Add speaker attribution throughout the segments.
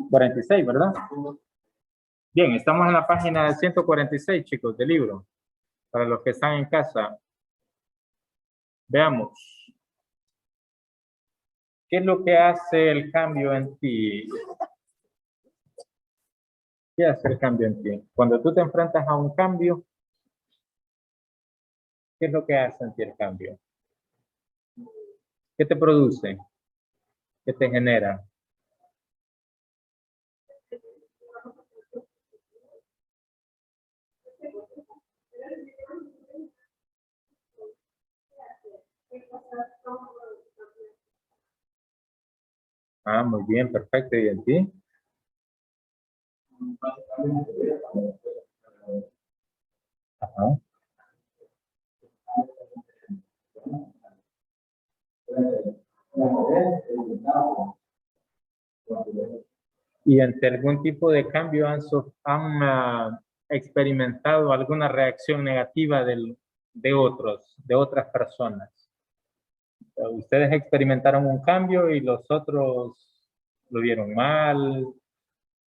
Speaker 1: 46, ¿verdad? Bien, estamos en la página 146, chicos, del libro. Para los que están en casa, veamos. ¿Qué es lo que hace el cambio en ti? ¿Qué hace el cambio en ti? Cuando tú te enfrentas a un cambio, ¿qué es lo que hace en ti el cambio? ¿Qué te produce? ¿Qué te genera? Ah, muy bien, perfecto. ¿Y en ti? Ajá. ¿Y ante algún tipo de cambio han experimentado alguna reacción negativa de otras personas? Ustedes experimentaron un cambio y los otros lo vieron mal,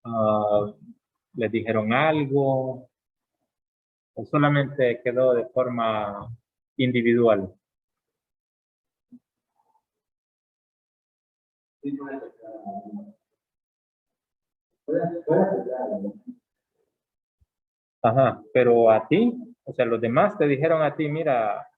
Speaker 1: ah, les dijeron algo, o solamente quedó de forma individual. Ajá, pero a ti, o sea, los demás te dijeron a ti, mira.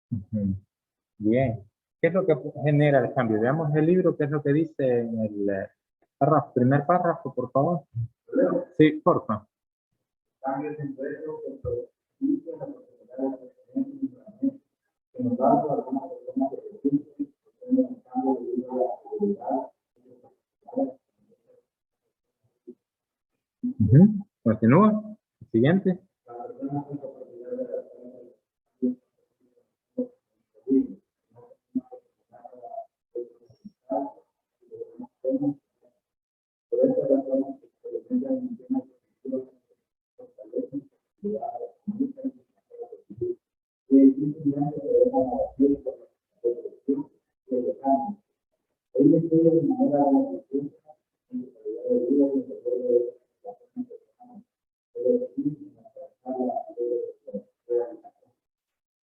Speaker 1: Ujú. Bien. ¿Qué es lo que genera el cambio? Veamos el libro, qué es lo que dice en el párrafo, primer párrafo, por favor. Sí, por favor. Cambios en nuestro que producen la posibilidad de sin embargo, algunas personas que resisten tienen un cambio debido a la seguridad. Continúa. Siguiente.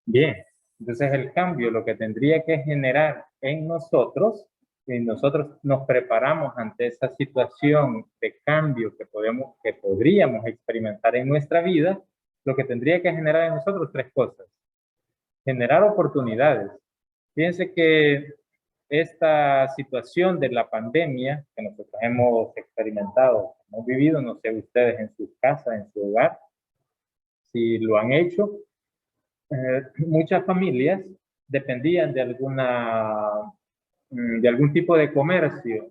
Speaker 1: Bien, entonces el cambio lo que tendría que generar en nosotros, si nosotros nos preparamos ante esa situación de cambio que podríamos experimentar en nuestra vida, lo que tendría que generar en nosotros tres cosas. Generar oportunidades. Fíjense que esta situación de la pandemia que nosotros hemos experimentado, hemos vivido, no sé ustedes en sus casas, en su hogar, si lo han hecho, muchas familias dependían de algún tipo de comercio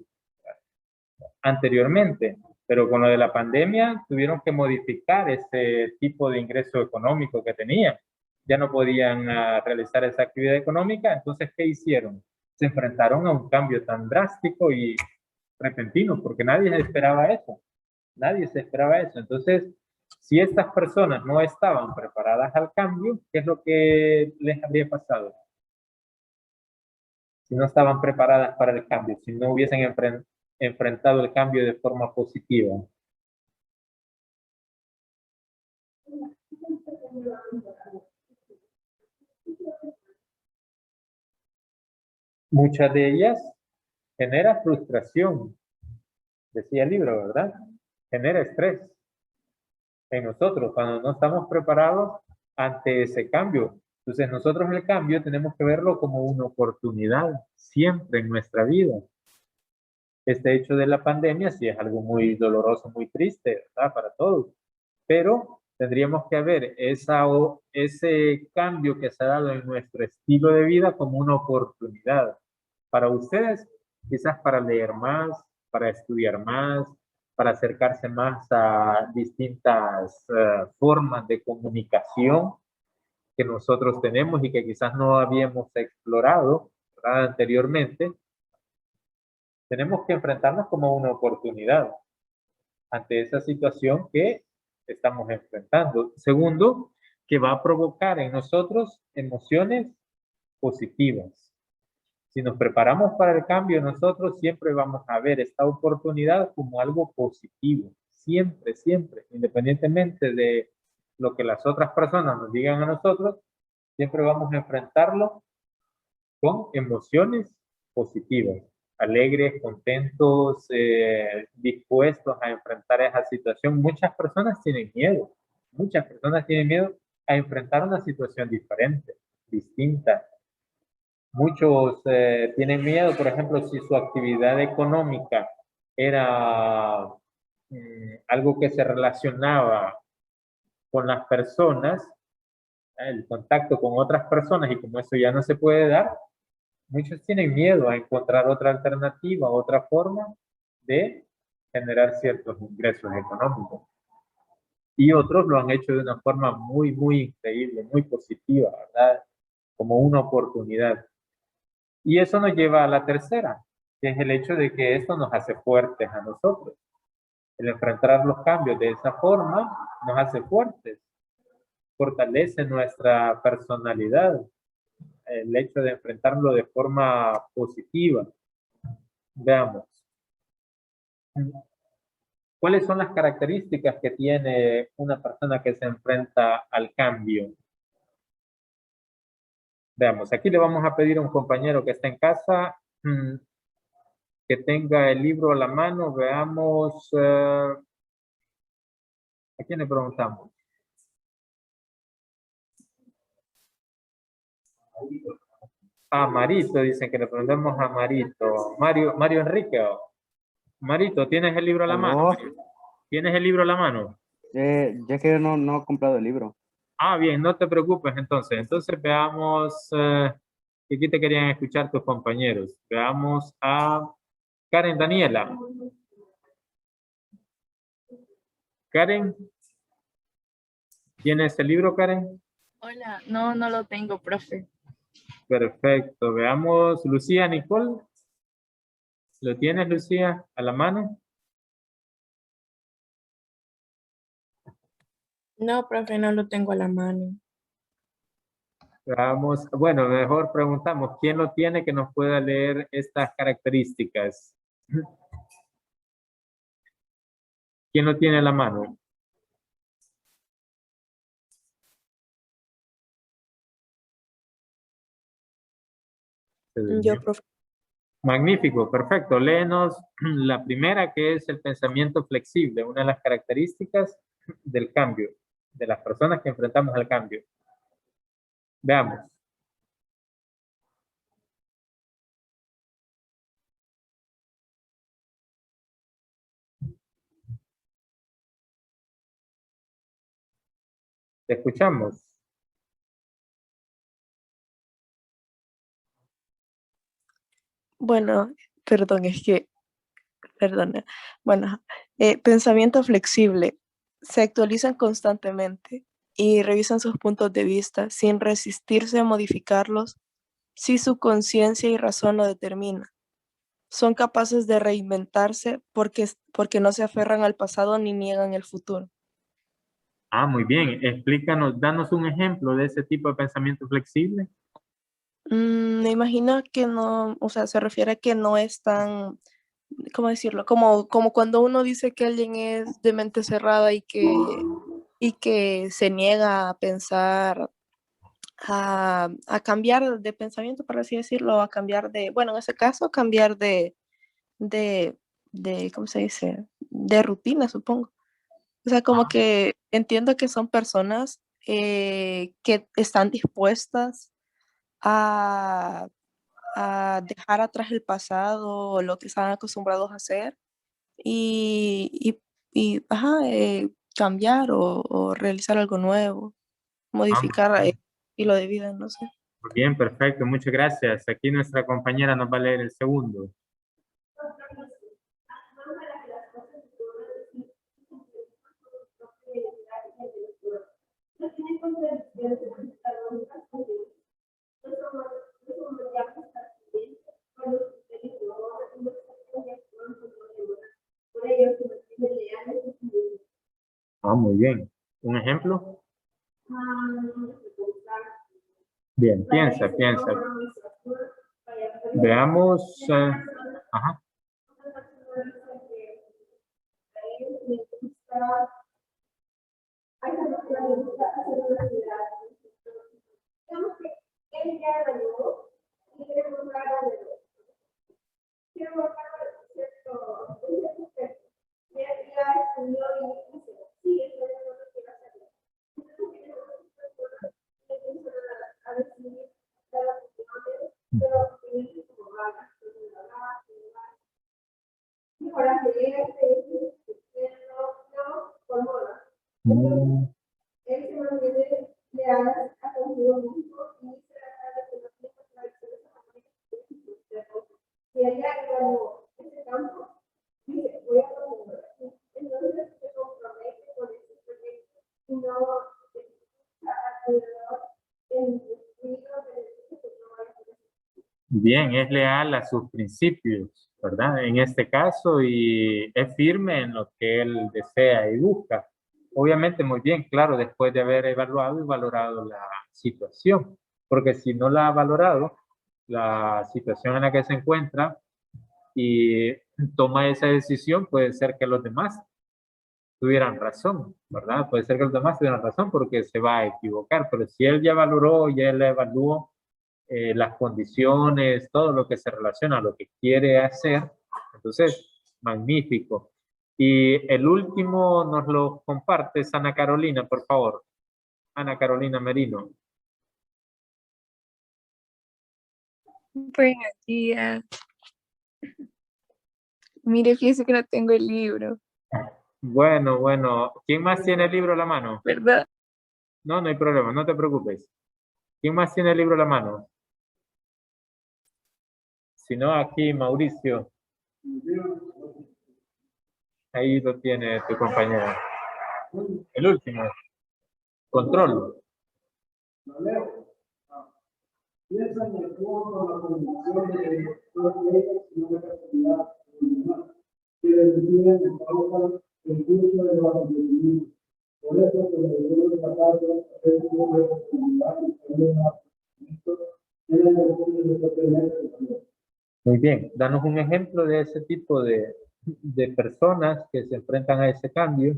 Speaker 1: anteriormente, pero con lo de la pandemia tuvieron que modificar ese tipo de ingreso económico que tenían. Ya no podían realizar esa actividad económica, entonces, ¿qué hicieron? Se enfrentaron a un cambio tan drástico y repentino, porque nadie esperaba eso. Nadie se esperaba eso. Entonces, si estas personas no estaban preparadas al cambio, ¿qué es lo que les habría pasado? Si no estaban preparadas para el cambio, si no hubiesen enfrentado el cambio de forma positiva. Muchas de ellas genera frustración, decía el libro, ¿verdad? Genera estrés en nosotros cuando no estamos preparados ante ese cambio. Entonces nosotros el cambio tenemos que verlo como una oportunidad siempre en nuestra vida. Este hecho de la pandemia sí es algo muy doloroso, muy triste, ¿verdad? Para todos. Pero tendríamos que ver ese cambio que se ha dado en nuestro estilo de vida como una oportunidad. Para ustedes, quizás para leer más, para estudiar más, para acercarse más a distintas formas de comunicación que nosotros tenemos y que quizás no habíamos explorado, ¿verdad?, anteriormente. Tenemos que enfrentarnos como una oportunidad ante esa situación que estamos enfrentando. Segundo, que va a provocar en nosotros emociones positivas. Si nos preparamos para el cambio, nosotros siempre vamos a ver esta oportunidad como algo positivo. Siempre, siempre, independientemente de lo que las otras personas nos digan a nosotros, siempre vamos a enfrentarlo con emociones positivas, alegres, contentos, dispuestos a enfrentar esa situación. Muchas personas tienen miedo a enfrentar una situación diferente, distinta. Muchos tienen miedo, por ejemplo, si su actividad económica era algo que se relacionaba con las personas, el contacto con otras personas, y como eso ya no se puede dar, muchos tienen miedo a encontrar otra alternativa, otra forma de generar ciertos ingresos económicos. Y otros lo han hecho de una forma muy, muy increíble, muy positiva, ¿verdad? Como una oportunidad. Y eso nos lleva a la tercera, que es el hecho de que esto nos hace fuertes a nosotros. El enfrentar los cambios de esa forma nos hace fuertes, fortalece nuestra personalidad, el hecho de enfrentarlo de forma positiva. Veamos. ¿Cuáles son las características que tiene una persona que se enfrenta al cambio? Veamos, aquí le vamos a pedir a un compañero que está en casa que tenga el libro a la mano. Veamos, ¿a quién le preguntamos? A Marito, dicen que le preguntemos a Marito. Mario Enrique. Marito, ¿tienes el libro a la mano?
Speaker 2: ¿Aló?
Speaker 1: ¿Tienes el libro a la mano?
Speaker 2: Ya que no he comprado el libro.
Speaker 1: Ah, bien, no te preocupes entonces. Entonces veamos, que aquí te querían escuchar tus compañeros. Veamos a Karen Daniela. Karen, ¿tienes el libro, Karen?
Speaker 3: Hola, no lo tengo, profe.
Speaker 1: Perfecto. Veamos, Lucía Nicole. ¿Lo tienes, Lucía, a la mano?
Speaker 3: No, profe, no lo tengo a la mano.
Speaker 1: Veamos, bueno, mejor preguntamos, ¿quién lo tiene que nos pueda leer estas características? ¿Quién lo tiene a la mano?
Speaker 3: Yo, profe.
Speaker 1: Magnífico, perfecto. Léenos la primera, que es el pensamiento flexible, una de las características del cambio, de las personas que enfrentamos al cambio. Veamos. Te escuchamos.
Speaker 4: Bueno, perdón, perdona. Bueno, pensamiento flexible. Se actualizan constantemente y revisan sus puntos de vista sin resistirse a modificarlos si su conciencia y razón lo determinan. Son capaces de reinventarse porque no se aferran al pasado ni niegan el futuro.
Speaker 1: Ah, muy bien. Explícanos, danos un ejemplo de ese tipo de pensamiento flexible.
Speaker 4: Me imagino que no, o sea, se refiere a que no es tan, ¿cómo decirlo? Como cuando uno dice que alguien es de mente cerrada y que se niega a pensar, a cambiar de pensamiento, por así decirlo, a cambiar de, bueno, en ese caso, cambiar de, ¿cómo se dice? De rutina, supongo. O sea, como que entiendo que son personas que están dispuestas a, a dejar atrás el pasado o lo que están acostumbrados a hacer y, ajá, cambiar o realizar algo nuevo,
Speaker 1: Ah,
Speaker 4: modificar el estilo de vida, no sé.
Speaker 1: muy bien, perfecto. Muchas gracias. Aquí nuestra compañera nos va a leer el segundo. Ah, muy bien. ¿Un ejemplo? Bien, piensa. Veamos. Ajá. Mm, Bien, es leal a sus principios, ¿verdad? En este caso, y es firme en lo que él desea y busca. Obviamente, muy bien, claro, después de haber evaluado y valorado la situación, porque si no la ha valorado, la situación en la que se encuentra y toma esa decisión, puede ser que los demás tuvieran razón, ¿verdad? Puede ser que los demás tuvieran razón porque se va a equivocar, pero si él ya valoró, ya él evaluó las condiciones, todo lo que se relaciona a lo que quiere hacer, entonces, magnífico. Y el último nos lo compartes, Ana Carolina, por favor. Ana Carolina Merino.
Speaker 3: Buenos días. Mire, fíjese que no tengo el libro,
Speaker 1: Bueno. ¿Quién más tiene el libro a la mano?
Speaker 3: ¿verdad?
Speaker 1: No, no hay problema, no te preocupes. ¿Quién más tiene el libro a la mano? Si no, aquí Mauricio. Ahí lo tiene tu compañera. El último. Control. Piensa en el con la condición de que no llega sino de casualidad que deciden en causa el curso de los acontecimientos. Por eso se le debe destacar hacer un responsabilidad y poner en la elección de los. Muy bien, danos un ejemplo de ese tipo de personas que se enfrentan a ese cambio.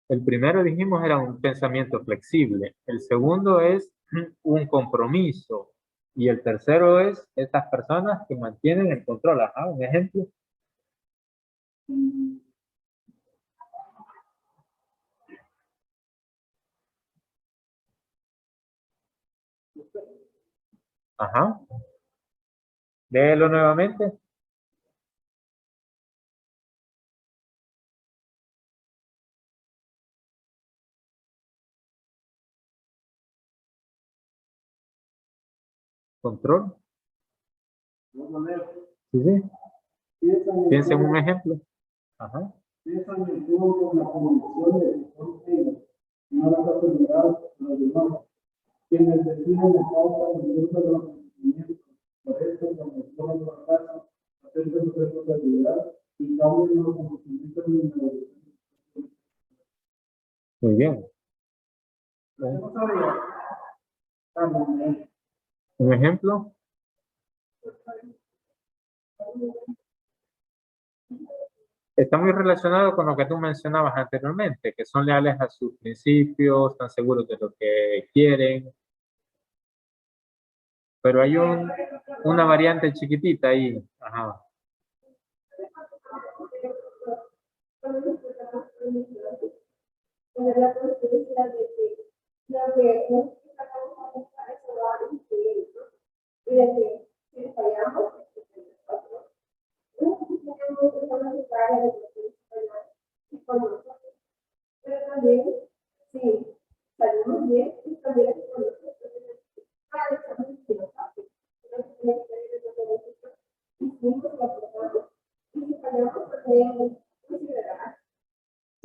Speaker 1: El primero dijimos era un pensamiento flexible, el segundo es un compromiso y el tercero es estas personas que mantienen el control. Ajá, un ejemplo. Ajá. Léelo nuevamente. Control. Sí. Piensa en un ejemplo. Ajá. Piensa en el con la convicción de que son ellos, no la casualidad de los demás, quienes deciden la causa del curso de los acontecimientos. Por eso, cuando toman los fracasos, aceptan su responsabilidad y cambian los acontecimientos en la dirección. Muy bien. ¿Un ejemplo? Está muy relacionado con lo que tú mencionabas anteriormente, que son leales a sus principios, están seguros de lo que quieren. Pero hay una variante chiquitita ahí. Ajá.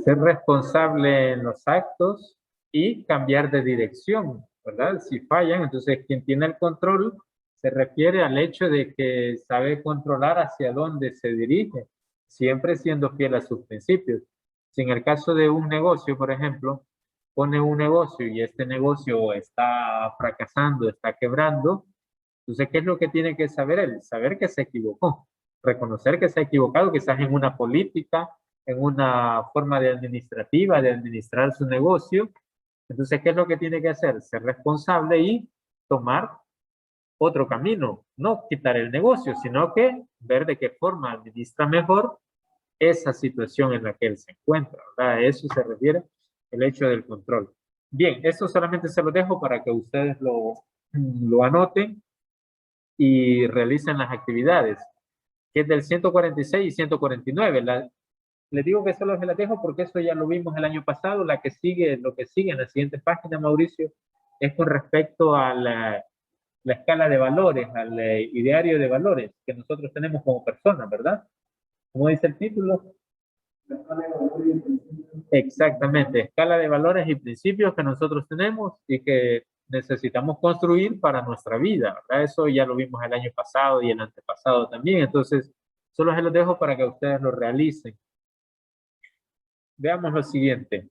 Speaker 1: ser responsable en los actos y cambiar de dirección, ¿verdad? Si fallan, entonces quien tiene el control se refiere al hecho de que sabe controlar hacia dónde se dirige, siempre siendo fiel a sus principios. Si en el caso de un negocio, por ejemplo, pone un negocio y este negocio está fracasando, está quebrando, entonces, ¿qué es lo que tiene que saber él? Saber que se equivocó, reconocer que se ha equivocado, quizás en una política, en una forma de administrativa, de administrar su negocio. Entonces, ¿qué es lo que tiene que hacer? Ser responsable y tomar otro camino, no quitar el negocio, sino que ver de qué forma administra mejor esa situación en la que él se encuentra, ¿verdad? A eso se refiere el hecho del control. Bien, esto solamente se lo dejo para que ustedes lo anoten y realicen las actividades, que es del 146 y 149. Les digo que solo se las dejo porque eso ya lo vimos el año pasado. Lo que sigue en la siguiente página, Mauricio, es con respecto a la escala de valores, al ideario de valores que nosotros tenemos como personas, ¿verdad? ¿Cómo dice el título? Exactamente, escala de valores y principios que nosotros tenemos y que necesitamos construir para nuestra vida, ¿verdad? Eso ya lo vimos el año pasado y el antepasado también, entonces solo se los dejo para que ustedes lo realicen. Veamos lo siguiente.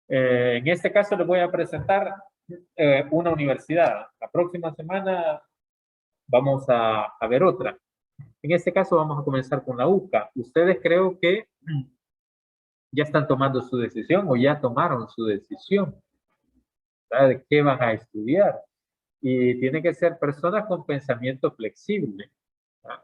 Speaker 1: En este caso les voy a presentar una universidad. La próxima semana vamos a ver otra. En este caso vamos a comenzar con la UCA. Ustedes creo que ya están tomando su decisión o ya tomaron su decisión, ¿verdad? De qué van a estudiar. Y tienen que ser personas con pensamiento flexible, ¿verdad?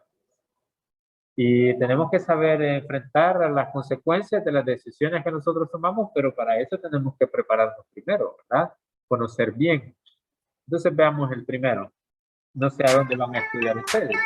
Speaker 1: Y tenemos que saber enfrentar las consecuencias de las decisiones que nosotros tomamos, pero para eso tenemos que prepararnos primero, ¿verdad? Conocer bien. Entonces veamos el primero. No sé a dónde van a estudiar ustedes.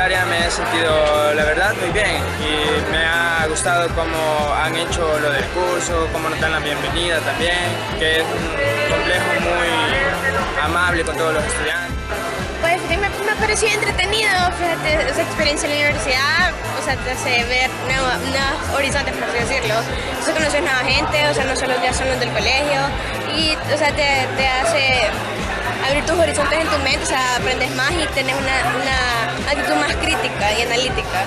Speaker 5: Me he sentido, la verdad, muy bien y me ha gustado cómo han hecho lo del curso, cómo nos dan la bienvenida también, que es un complejo muy amable con todos los estudiantes.
Speaker 6: Pues me pareció entretenido, fíjate, esa experiencia en la universidad, o sea, te hace ver nuevos horizontes, por así decirlo. O sea, conoces nueva gente, o sea, no solo ya son los del colegio, y, o sea, te hace abrir tus horizontes en tu mente, o sea, aprendes más y tienes una actitud más crítica y analítica.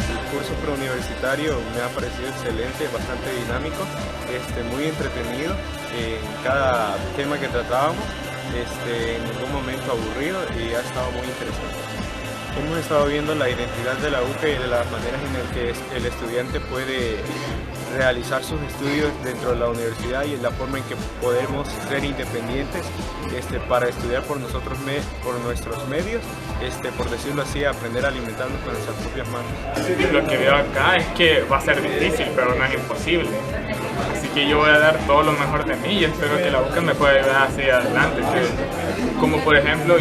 Speaker 7: El curso preuniversitario me ha parecido excelente, bastante dinámico, muy entretenido en cada tema que tratábamos. En ningún momento aburrido y ha estado muy interesante. Hemos estado viendo la identidad de la UCA y de las maneras en las que el estudiante puede realizar sus estudios dentro de la universidad y la forma en que podemos ser independientes para estudiar por nuestros medios, por decirlo así, aprender a alimentarnos con nuestras propias manos.
Speaker 8: Lo que veo acá es que va a ser difícil, pero no es imposible. Así que yo voy a dar todo lo mejor de mí y espero que la UCA me pueda ayudar hacia adelante. Como por ejemplo,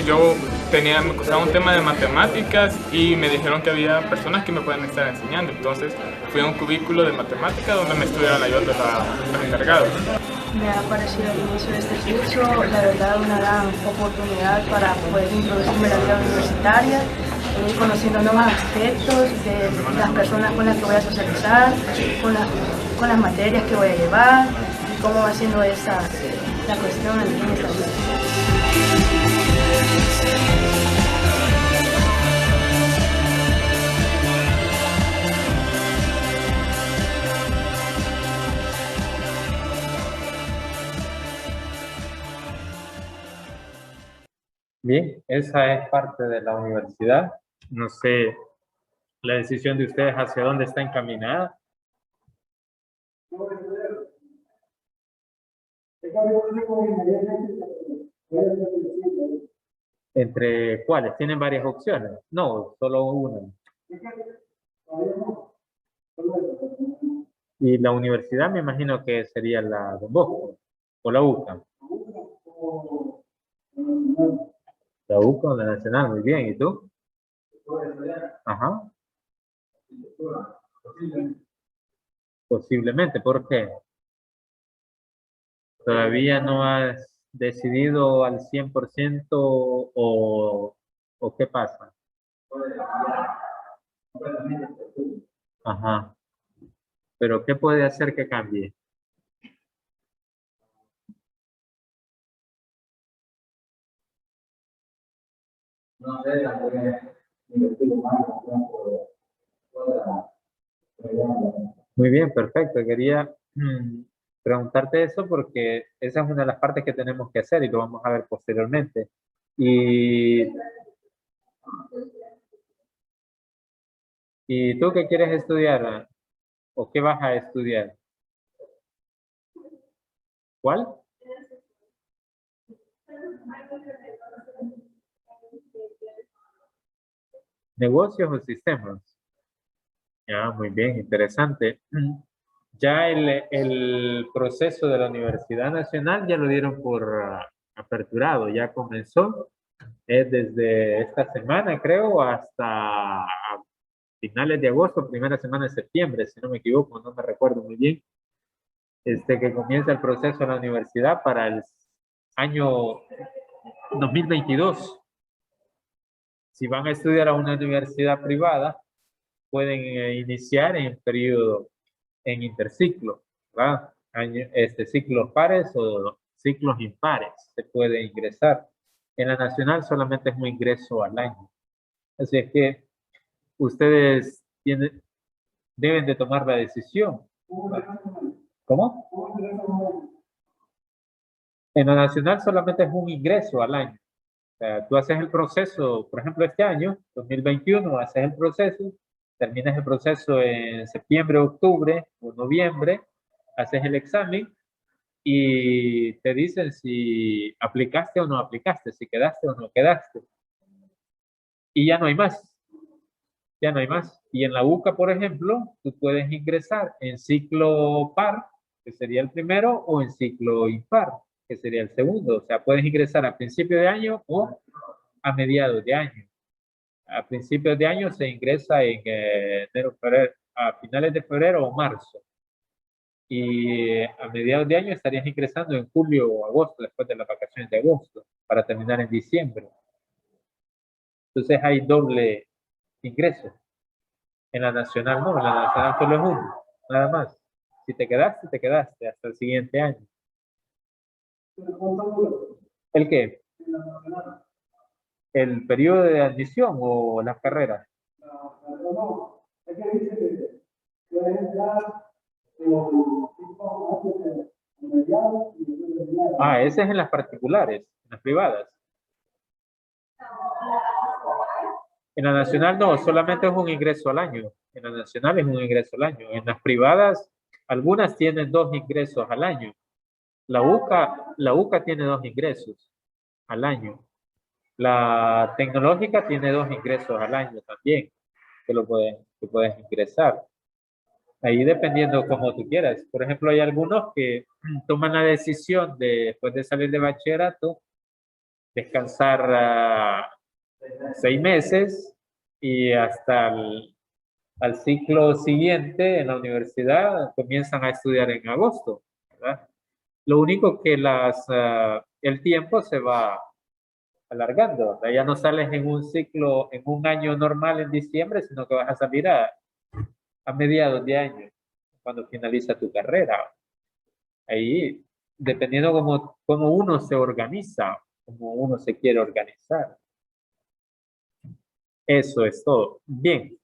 Speaker 8: me costaba un tema de matemáticas y me dijeron que había personas que me pueden estar enseñando. Entonces fui a un cubículo de matemáticas donde me estuvieron ayudando los encargados.
Speaker 9: Me ha parecido el inicio de este curso, la verdad, una gran oportunidad para poder introducirme en la vida universitaria, conociendo nuevos aspectos de las personas con las que voy a socializar, con las materias que voy a llevar y cómo va siendo la cuestión en esta vida.
Speaker 1: Bien, esa es parte de la universidad. No sé la decisión de ustedes hacia dónde está encaminada. ¿Entre cuáles? ¿Tienen varias opciones? No, solo una. Y la universidad me imagino que sería la Don Bosco o la UCA. La UCA o la Nacional, muy bien. ¿Y tú? Ajá. Posiblemente, ¿por qué? ¿Todavía no has decidido al 100% o qué pasa? Ajá. ¿Pero qué puede hacer que cambie? Muy bien, perfecto. Quería preguntarte eso porque esa es una de las partes que tenemos que hacer y lo vamos a ver posteriormente. ¿Y tú qué quieres estudiar o qué vas a estudiar? ¿Cuál? ¿Negocios o sistemas? Ya, muy bien, interesante. Ya el proceso de la Universidad Nacional ya lo dieron por aperturado, ya comenzó. Es desde esta semana, creo, hasta finales de agosto, primera semana de septiembre, si no me equivoco, no me recuerdo muy bien, que comienza el proceso de la universidad para el año 2022. Si van a estudiar a una universidad privada, pueden iniciar en periodo, en interciclo, ¿verdad? Ciclos pares o ciclos impares se puede ingresar. En la nacional solamente es un ingreso al año. Así es que ustedes deben de tomar la decisión. ¿Cómo? En la nacional solamente es un ingreso al año. O sea, tú haces el proceso, por ejemplo, este año, 2021, haces el proceso, terminas el proceso en septiembre, octubre o noviembre, haces el examen y te dicen si aplicaste o no aplicaste, si quedaste o no quedaste. Y ya no hay más. Ya no hay más. Y en la UCA, por ejemplo, tú puedes ingresar en ciclo par, que sería el primero, o en ciclo impar, que sería el segundo. O sea, puedes ingresar a principio de año o a mediados de año. A principios de año se ingresa en enero, febrero, a finales de febrero o marzo. Y a mediados de año estarías ingresando en julio o agosto, después de las vacaciones de agosto, para terminar en diciembre. Entonces hay doble ingreso. En la nacional no, en la nacional solo es uno, nada más. Si te quedaste hasta el siguiente año. ¿El qué? ¿El periodo de admisión o las carreras? Ah, ese es en las particulares, en las privadas. En la nacional no, solamente es un ingreso al año. En la nacional es un ingreso al año. En las privadas, algunas tienen 2 ingresos al año. La UCA tiene 2 ingresos al año. La tecnológica tiene 2 ingresos al año también, que puedes ingresar. Ahí dependiendo como tú quieras. Por ejemplo, hay algunos que toman la decisión de, después de salir de bachillerato, descansar 6 meses y hasta al ciclo siguiente en la universidad comienzan a estudiar en agosto, ¿verdad? Lo único que el tiempo se va alargando, ¿verdad? Ya no sales en un ciclo, en un año normal en diciembre, sino que vas a salir a mediados de año, cuando finaliza tu carrera. Ahí, dependiendo cómo uno se organiza, cómo uno se quiere organizar. Eso es todo. Bien.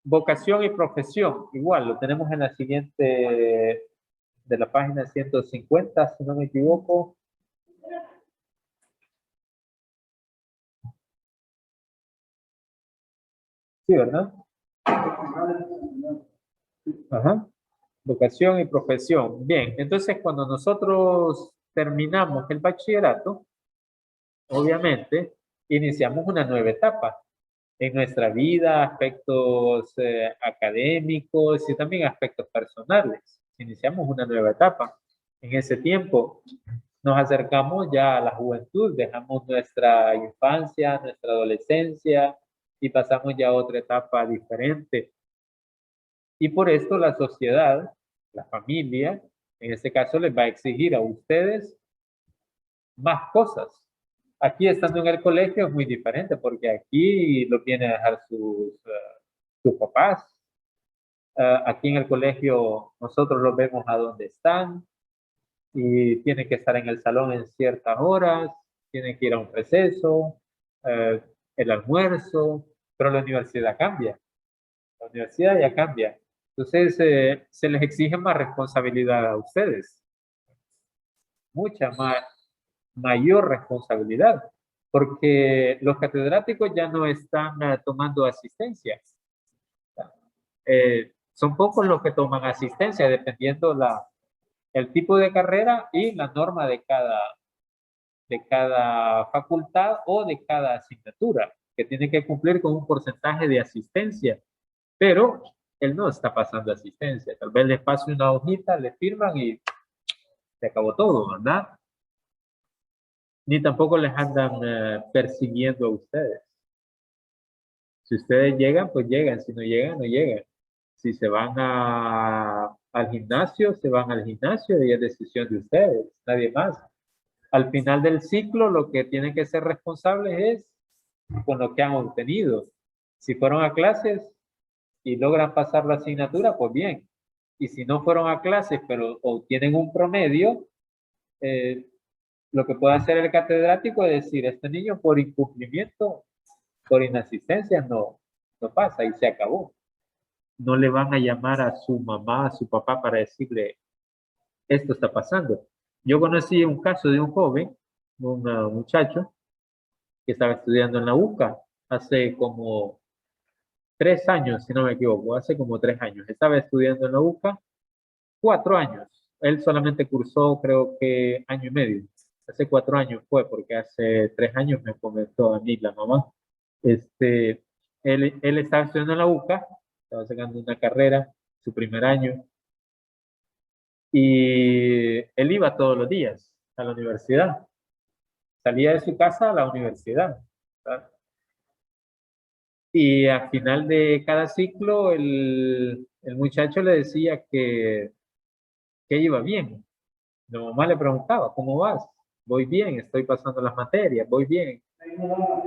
Speaker 1: Vocación y profesión. Igual, lo tenemos en la siguiente, de la página 150, si no me equivoco. Sí, ¿verdad? Ajá. Vocación y profesión. Bien, entonces cuando nosotros terminamos el bachillerato, obviamente, iniciamos una nueva etapa. en nuestra vida, aspectos académicos y también aspectos personales. Iniciamos una nueva etapa. En ese tiempo nos acercamos ya a la juventud, dejamos nuestra infancia, nuestra adolescencia y pasamos ya a otra etapa diferente. Y por esto la sociedad, la familia, en este caso les va a exigir a ustedes más cosas. Aquí estando en el colegio es muy diferente porque aquí lo vienen a dejar sus papás. Aquí en el colegio nosotros los vemos a dónde están y tienen que estar en el salón en ciertas horas, tienen que ir a un receso, el almuerzo, pero la universidad cambia. La universidad ya cambia. Entonces se les exige más responsabilidad a ustedes. Mucha mayor responsabilidad, porque los catedráticos ya no están tomando asistencia. Son pocos los que toman asistencia, dependiendo el tipo de carrera y la norma de cada facultad o de cada asignatura, que tiene que cumplir con un porcentaje de asistencia, pero él no está pasando asistencia. Tal vez les pase una hojita, le firman y se acabó todo, ¿verdad? Ni tampoco les andan persiguiendo a ustedes. Si ustedes llegan, pues llegan. Si no llegan, no llegan. Si se van al gimnasio, se van al gimnasio y es decisión de ustedes, nadie más. Al final del ciclo, lo que tienen que ser responsables es con lo que han obtenido. Si fueron a clases y logran pasar la asignatura, pues bien. Y si no fueron a clases, pero obtienen un promedio, lo que puede hacer el catedrático es decir, este niño por incumplimiento, por inasistencia, no pasa y se acabó. No le van a llamar a su mamá, a su papá para decirle, esto está pasando. Yo conocí un caso de un joven, un muchacho, que estaba estudiando en la UCA hace como 3 años, si no me equivoco, hace como 3 años. Estaba estudiando en la UCA 4 años. Él solamente cursó, creo que 1 año y medio. Hace 4 años fue, porque hace 3 años me comentó a mí la mamá. Él estaba estudiando en la UCA, estaba sacando una carrera, su primer año, y él iba todos los días a la universidad. Salía de su casa a la universidad, ¿verdad? Y al final de cada ciclo, el muchacho le decía que iba bien. La mamá le preguntaba, ¿cómo vas? Voy bien, estoy pasando las materias, voy bien.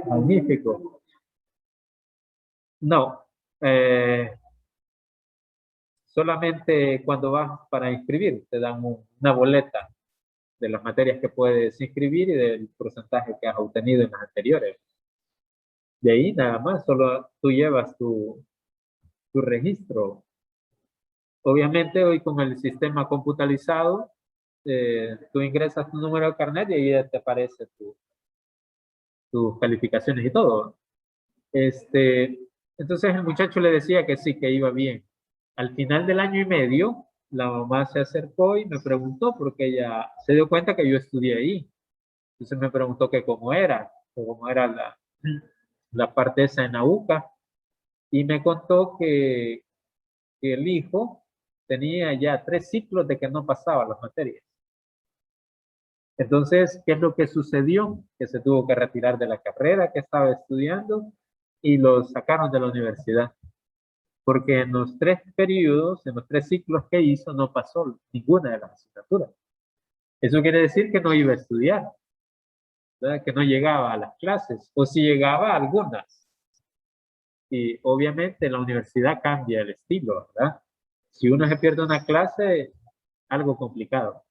Speaker 1: Magnífico. No, solamente cuando vas para inscribir te dan una boleta de las materias que puedes inscribir y del porcentaje que has obtenido en las anteriores. De ahí nada más, solo tú llevas tu registro. Obviamente hoy con el sistema computarizado, tú ingresas tu número de carnet y ahí ya te aparece tus calificaciones y todo. Entonces el muchacho le decía que sí, que iba bien. Al final del 1 año y medio, la mamá se acercó y me preguntó porque ella se dio cuenta que yo estudié ahí. Entonces me preguntó que cómo era la parte esa en la UCA. Y me contó que el hijo tenía ya 3 ciclos de que no pasaba las materias. Entonces, ¿qué es lo que sucedió? Que se tuvo que retirar de la carrera que estaba estudiando y lo sacaron de la universidad. Porque en los 3 periodos, en los 3 ciclos que hizo, no pasó ninguna de las asignaturas. Eso quiere decir que no iba a estudiar, ¿verdad? Que no llegaba a las clases, o si llegaba a algunas. Y obviamente la universidad cambia el estilo, ¿verdad? Si uno se pierde una clase, algo complicado.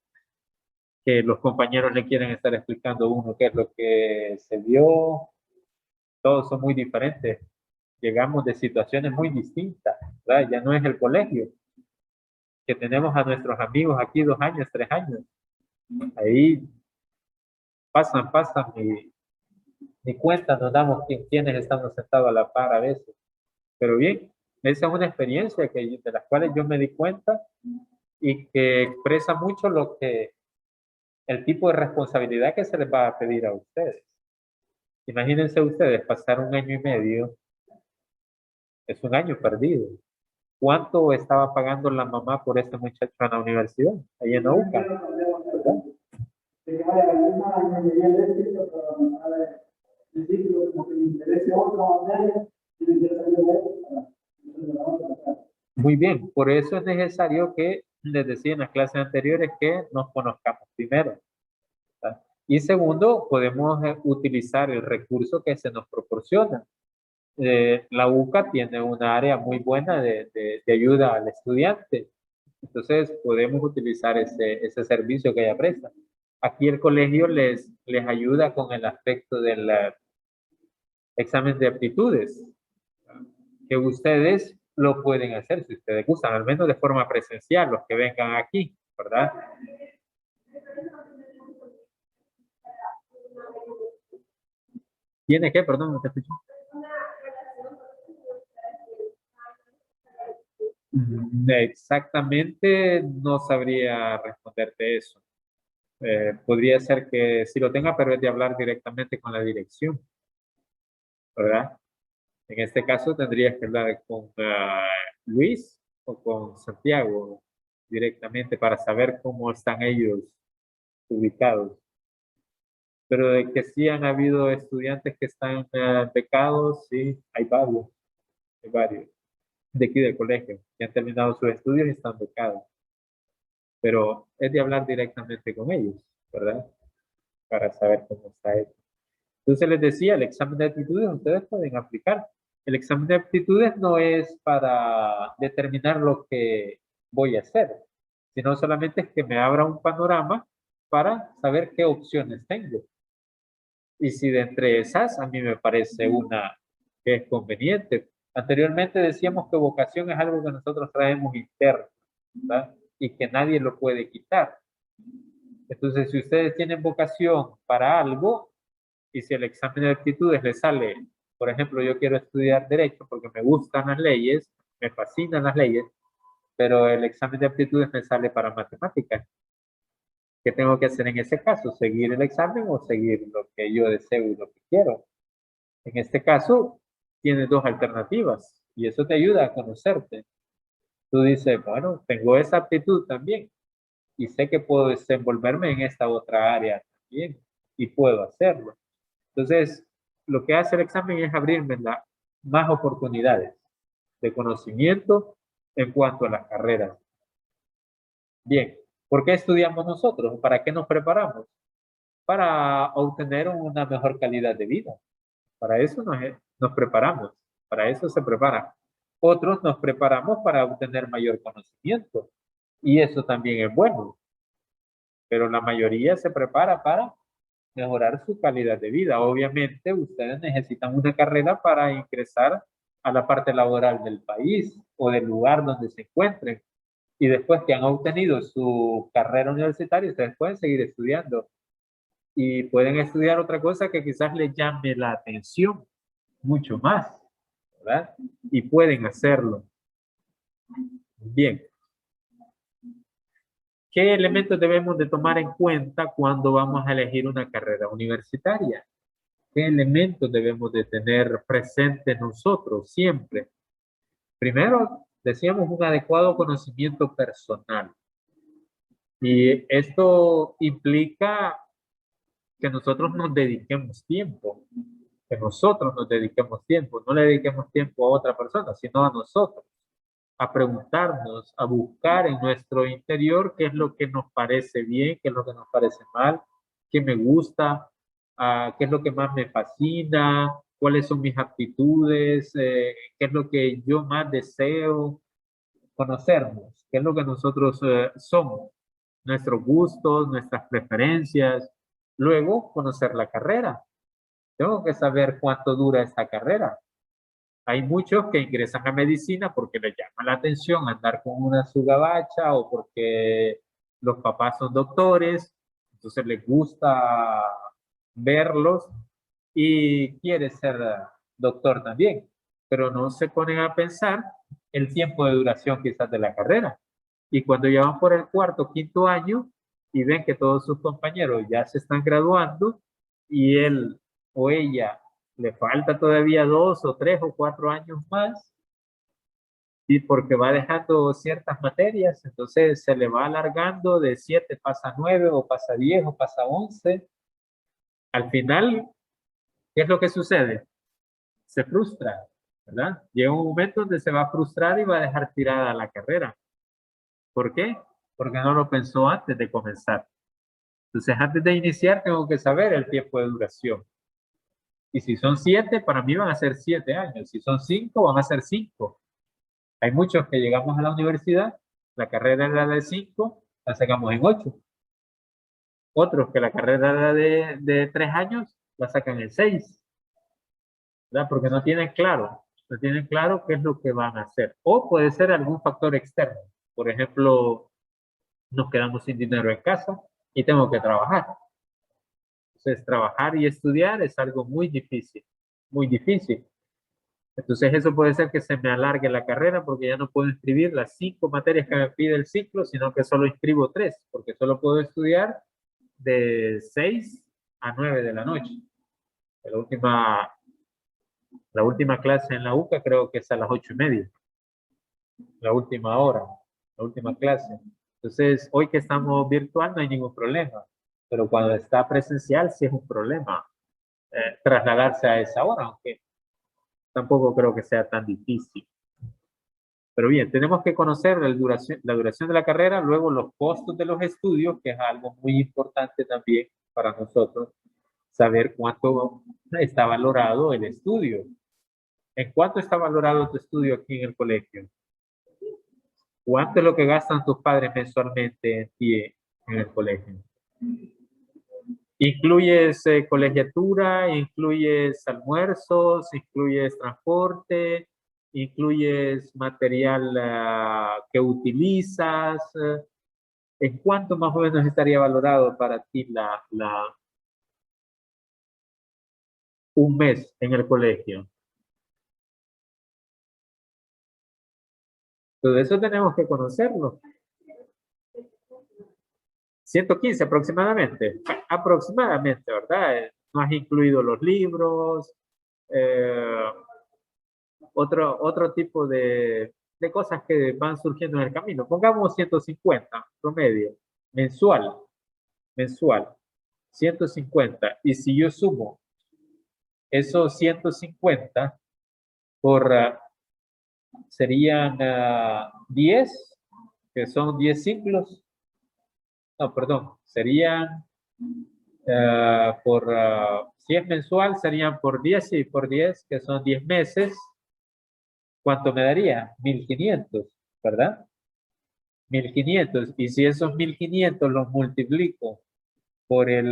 Speaker 1: Que los compañeros le quieren estar explicando a uno qué es lo que se vio. Todos son muy diferentes. Llegamos de situaciones muy distintas, ¿verdad? Ya no es el colegio, que tenemos a nuestros amigos aquí 2 años, 3 años. Ahí pasan y ni cuenta nos damos quiénes estamos sentados a la par a veces. Pero bien, esa es una experiencia de las cuales yo me di cuenta y que expresa mucho el tipo de responsabilidad que se les va a pedir a ustedes. Imagínense ustedes pasar 1 año y medio Es un año perdido. ¿Cuánto estaba pagando la mamá por este muchacho en la universidad? Ahí en la UCA, ¿verdad? Muy bien, por eso es necesario que, les decía en las clases anteriores, que nos conozcamos primero, ¿verdad? Y segundo, podemos utilizar el recurso que se nos proporciona. La UCA tiene una área muy buena de ayuda al estudiante. Entonces, podemos utilizar ese servicio que ella presta. Aquí el colegio les ayuda con el aspecto del examen de aptitudes, que ustedes lo pueden hacer si ustedes gustan, al menos de forma presencial, los que vengan aquí, ¿verdad? ¿Tiene qué? Perdón, no te escucho. Exactamente, no sabría responderte eso. Podría ser que si lo tenga, pero es de hablar directamente con la dirección, ¿verdad? En este caso tendrías que hablar con Luis o con Santiago directamente para saber cómo están ellos ubicados. Pero de que sí han habido estudiantes que están becados, sí, hay varios de aquí del colegio que han terminado sus estudios y están becados. Pero es de hablar directamente con ellos, ¿verdad? Para saber cómo está eso. Entonces les decía, el examen de aptitudes ustedes pueden aplicar. El examen de aptitudes no es para determinar lo que voy a hacer, sino solamente es que me abra un panorama para saber qué opciones tengo. Y si de entre esas a mí me parece una que es conveniente. Anteriormente decíamos que vocación es algo que nosotros traemos interno, ¿verdad? Y que nadie lo puede quitar. Entonces, si ustedes tienen vocación para algo, y si el examen de aptitudes les sale, por ejemplo, yo quiero estudiar Derecho porque me gustan las leyes, me fascinan las leyes, pero el examen de aptitudes me sale para matemáticas. ¿Qué tengo que hacer en ese caso? ¿Seguir el examen o seguir lo que yo deseo y lo que quiero? En este caso, tienes dos alternativas y eso te ayuda a conocerte. Tú dices, bueno, tengo esa aptitud también y sé que puedo desenvolverme en esta otra área también y puedo hacerlo. Entonces, lo que hace el examen es abrirme más oportunidades de conocimiento en cuanto a las carreras. Bien, ¿por qué estudiamos nosotros? ¿Para qué nos preparamos? Para obtener una mejor calidad de vida. Para eso nos preparamos, para eso se prepara. Otros nos preparamos para obtener mayor conocimiento y eso también es bueno. Pero la mayoría se prepara para mejorar su calidad de vida. Obviamente, ustedes necesitan una carrera para ingresar a la parte laboral del país o del lugar donde se encuentren. Y después que han obtenido su carrera universitaria, ustedes pueden seguir estudiando. Y pueden estudiar otra cosa que quizás les llame la atención mucho más, ¿verdad? Y pueden hacerlo. Bien. ¿Qué elementos debemos de tomar en cuenta cuando vamos a elegir una carrera universitaria? ¿Qué elementos debemos de tener presentes nosotros siempre? Primero, decíamos un adecuado conocimiento personal. Y esto implica que nosotros nos dediquemos tiempo. Que nosotros nos dediquemos tiempo. No le dediquemos tiempo a otra persona, sino a nosotros. A preguntarnos, a buscar en nuestro interior qué es lo que nos parece bien, qué es lo que nos parece mal, qué me gusta, qué es lo que más me fascina, cuáles son mis aptitudes, qué es lo que yo más deseo, conocernos, qué es lo que nosotros somos, nuestros gustos, nuestras preferencias. Luego, conocer la carrera. Tengo que saber cuánto dura esta carrera. Hay muchos que ingresan a medicina porque les llama la atención andar con una sugabacha o porque los papás son doctores, entonces les gusta verlos y quiere ser doctor también, pero no se ponen a pensar el tiempo de duración quizás de la carrera. Y cuando ya van por el cuarto, quinto año y ven que todos sus compañeros ya se están graduando y él o ella le falta todavía 2 o 3 o 4 años más, Y porque va dejando ciertas materias, entonces se le va alargando de 7 pasa a 9 o pasa a 10 o pasa a 11. Al final, ¿qué es lo que sucede? Se frustra, ¿verdad? Llega un momento donde se va a frustrar y va a dejar tirada la carrera. ¿Por qué? Porque no lo pensó antes de comenzar. Entonces, antes de iniciar, tengo que saber el tiempo de duración. Y si son 7, para mí van a ser 7 años. Si son 5, van a ser 5. Hay muchos que llegamos a la universidad, la carrera era de 5, la sacamos en 8. Otros que la carrera era de 3 años, la sacan en 6. ¿Verdad? Porque no tienen claro qué es lo que van a hacer. O puede ser algún factor externo. Por ejemplo, nos quedamos sin dinero en casa y tengo que trabajar. Entonces, trabajar y estudiar es algo muy difícil, muy difícil. Entonces, eso puede ser que se me alargue la carrera porque ya no puedo inscribir las 5 materias que me pide el ciclo, sino que solo inscribo 3, porque solo puedo estudiar de 6 a 9 de la noche. La última clase en la UCA creo que es a las 8:30. La última hora, la última clase. Entonces, hoy que estamos virtual no hay ningún problema, pero cuando está presencial sí es un problema trasladarse a esa hora, aunque tampoco creo que sea tan difícil. Pero bien, tenemos que conocer la duración de la carrera, luego los costos de los estudios, que es algo muy importante también para nosotros, saber cuánto está valorado el estudio. ¿En cuánto está valorado tu estudio aquí en el colegio? ¿Cuánto es lo que gastan tus padres mensualmente en ti en el colegio? ¿Incluyes colegiatura? ¿Incluyes almuerzos? ¿Incluyes transporte? ¿Incluyes material que utilizas? ¿En cuánto más o menos estaría valorado para ti un mes en el colegio? Todo eso tenemos que conocerlo. 115 aproximadamente. Aproximadamente, ¿verdad? No has incluido los libros, otro tipo de cosas que van surgiendo en el camino. Pongamos 150 promedio, mensual. 150. Y si yo sumo esos 150 por serían 10, que son 10 ciclos. No, perdón, serían si es mensual, serían por 10 y por 10, que son 10 meses. ¿Cuánto me daría? 1.500, ¿verdad? 1.500. Y si esos 1.500 los multiplico por el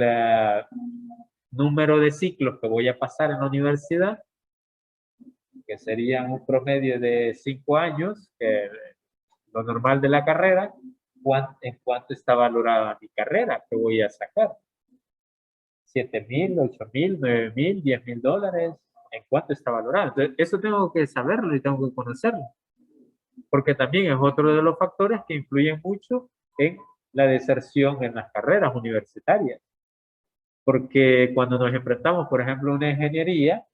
Speaker 1: número de ciclos que voy a pasar en la universidad, que serían un promedio de 5 años, que lo normal de la carrera, ¿en cuánto está valorada mi carrera que voy a sacar? 7.000, 8.000, 9.000, 10.000 dólares. ¿En cuánto está valorado? Entonces, eso tengo que saberlo y tengo que conocerlo. Porque también es otro de los factores que influyen mucho en la deserción en las carreras universitarias. Porque cuando nos enfrentamos, por ejemplo, a una ingeniería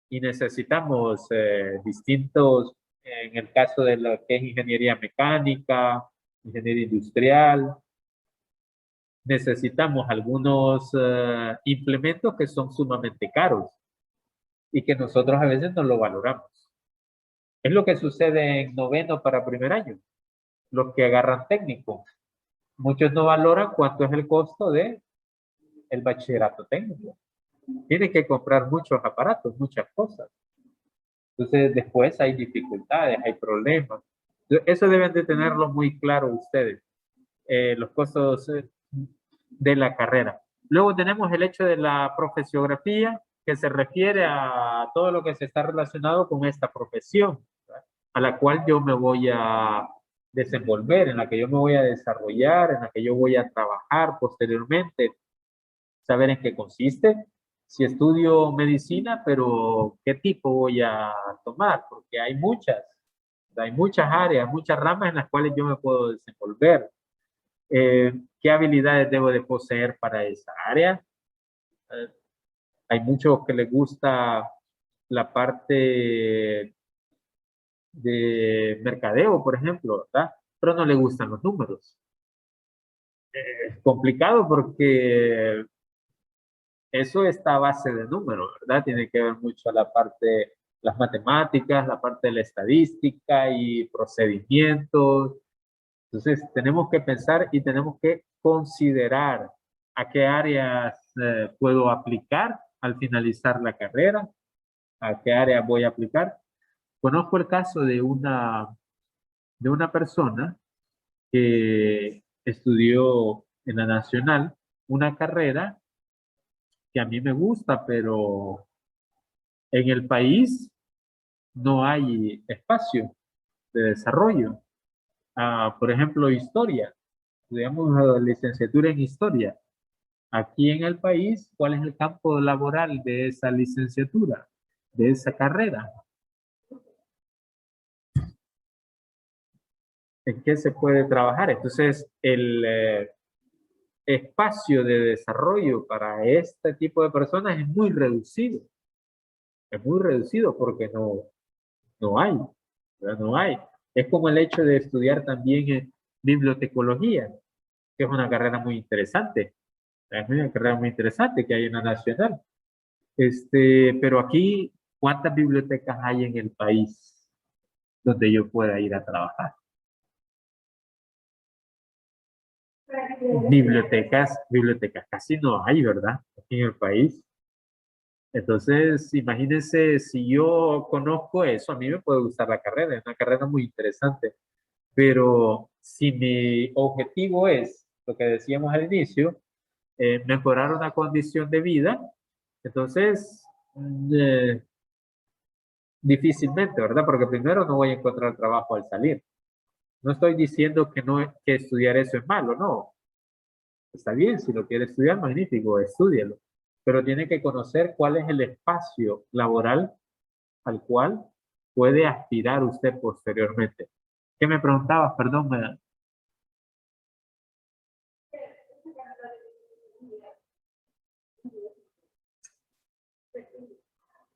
Speaker 1: y necesitamos distintos, en el caso de lo que es ingeniería mecánica, ingeniería industrial, necesitamos algunos implementos que son sumamente caros y que nosotros a veces no lo valoramos. Es lo que sucede en noveno para primer año. Los que agarran técnico, muchos no valoran cuánto es el costo de el bachillerato técnico. Tienen que comprar muchos aparatos, muchas cosas. Entonces después hay dificultades, hay problemas. Eso deben de tenerlo muy claro ustedes, los costos de la carrera. Luego tenemos el hecho de la profesiografía, que se refiere a todo lo que se está relacionado con esta profesión, ¿verdad? A la cual yo me voy a desenvolver, en la que yo me voy a desarrollar, en la que yo voy a trabajar posteriormente, saber en qué consiste. Si estudio medicina, pero ¿qué tipo voy a tomar? Porque hay muchas áreas, muchas ramas en las cuales yo me puedo desenvolver. ¿Qué habilidades debo de poseer para esa área? Hay muchos que les gusta la parte de mercadeo, por ejemplo, ¿verdad? Pero no le gustan los números. Es complicado porque eso está a base de números, ¿verdad? Tiene que ver mucho la parte, las matemáticas, la parte de la estadística y procedimientos. Entonces, tenemos que pensar y tenemos que considerar a qué áreas puedo aplicar al finalizar la carrera, a qué área voy a aplicar. Conozco el caso de una persona que estudió en la Nacional una carrera que a mí me gusta, pero en el país no hay espacio de desarrollo. Por ejemplo, historia. Estudiamos licenciatura en historia. Aquí en el país, ¿cuál es el campo laboral de esa licenciatura, de esa carrera? ¿En qué se puede trabajar? Entonces, el espacio de desarrollo para este tipo de personas es muy reducido. Es muy reducido porque no hay, ¿verdad? No hay. Es como el hecho de estudiar también bibliotecología, que es una carrera muy interesante. Es una carrera muy interesante que hay en la Nacional. Pero aquí, ¿cuántas bibliotecas hay en el país donde yo pueda ir a trabajar? Bibliotecas casi no hay, ¿verdad? Aquí en el país. Entonces, imagínense, si yo conozco eso, a mí me puede gustar la carrera, es una carrera muy interesante. Pero si mi objetivo es, lo que decíamos al inicio, mejorar una condición de vida, entonces, difícilmente, ¿verdad? Porque primero no voy a encontrar trabajo al salir. No estoy diciendo que estudiar eso es malo, no. Está bien, si lo quiere estudiar, magnífico, estúdielo. Pero tiene que conocer cuál es el espacio laboral al cual puede aspirar usted posteriormente. ¿Qué me preguntabas? Perdón,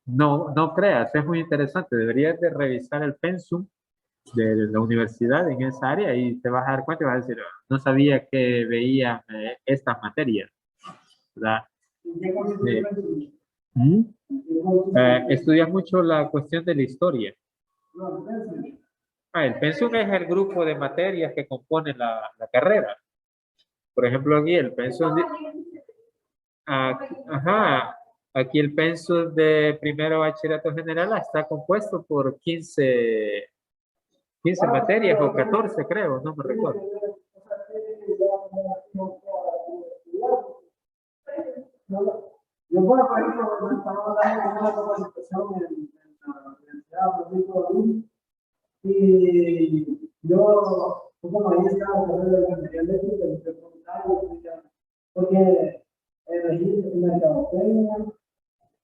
Speaker 1: no creas, es muy interesante. Deberías de revisar el pensum de la universidad en esa área y te vas a dar cuenta y vas a decir, no sabía que veía estas materias, ¿verdad? Estudias mucho la cuestión de la historia. El pensum es el grupo de materias que compone la carrera. Por ejemplo, aquí el pensum aquí el pensum de primero bachillerato general está compuesto por 15 materias o 14, creo, no me recuerdo.
Speaker 10: Yo, por ejemplo, estaba dando una capacitación en la Universidad y yo, como ahí estaba hablando de la ingeniería eléctrica, me preguntaba, porque elegí mercadotecnia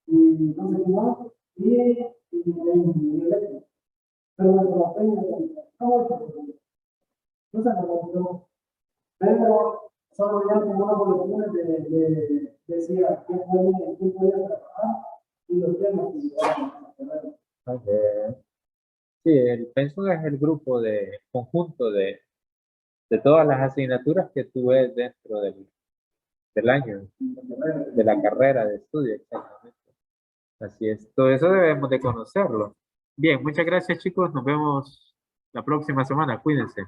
Speaker 10: y no sé qué más, y ingeniería eléctrica. Pero mercadotecnia, no sé cómo, pero solo ya como una colección decía quién podía trabajar y los temas que
Speaker 1: sí, el pensum es el grupo de conjunto de todas las asignaturas que tú ves dentro del año, de la carrera de estudio, exactamente. Así es, todo eso debemos de conocerlo. Bien, muchas gracias chicos, nos vemos la próxima semana, cuídense.